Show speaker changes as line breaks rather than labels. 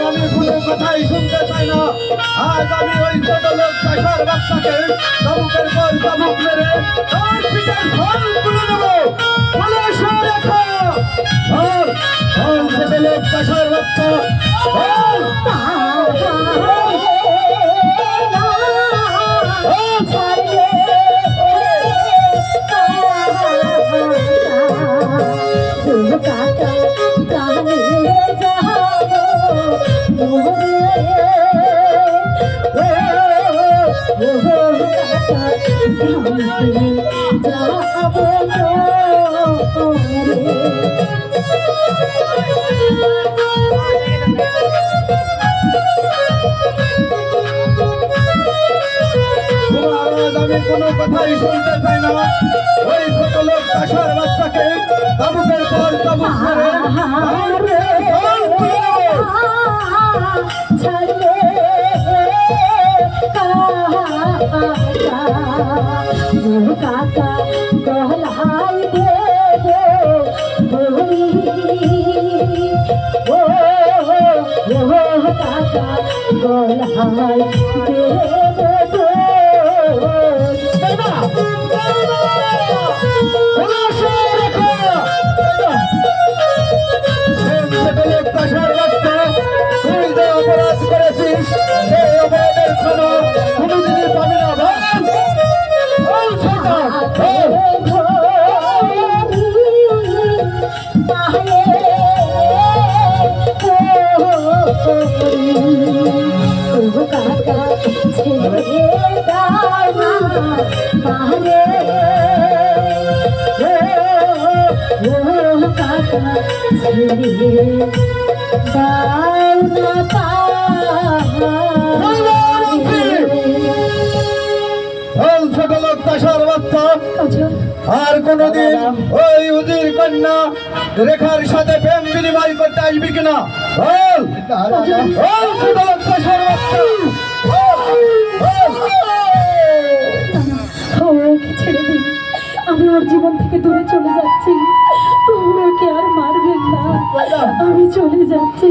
আমি কোনো কথাই শুনতে চাই না। আজ আমি ওই ছোট লোক চাষার বাচ্চাকে চাবুকের পর চাবুক মেরে তার পিঠের ফল তুলে দেবো। বলে শুনে রেখো, ছোট লোক চাষার বাচ্চা আমি কোনো কথাই শুনতে চাই না। ওই ছোট লোক চাষার বাচ্চাকে চাবুকের পর চাবুক মেরে
কাকা গহলাই দেবো ও কাকা গহলাই দেবো অপরাধ করেছিস সেই অপরাধের ক্ষমা কোনোদিনই পাবি না। কাকা ছেড়ে দাও না পাহাড়ে কাকা ছেড়ে দাও না
ছোট লোক চাষার বাচ্চা আর কোনদিন ওই উজির কন্যা রেখার সাথে প্রেম বিনিময় করতে আসবি কিনা? বল ছোট লোক চাষার বাচ্চা
ছেড়ে দিন, আমি ওর জীবন থেকে দূরে চলে যাচ্ছি। ওকে আর মারবেন না, আমি চলে যাচ্ছি।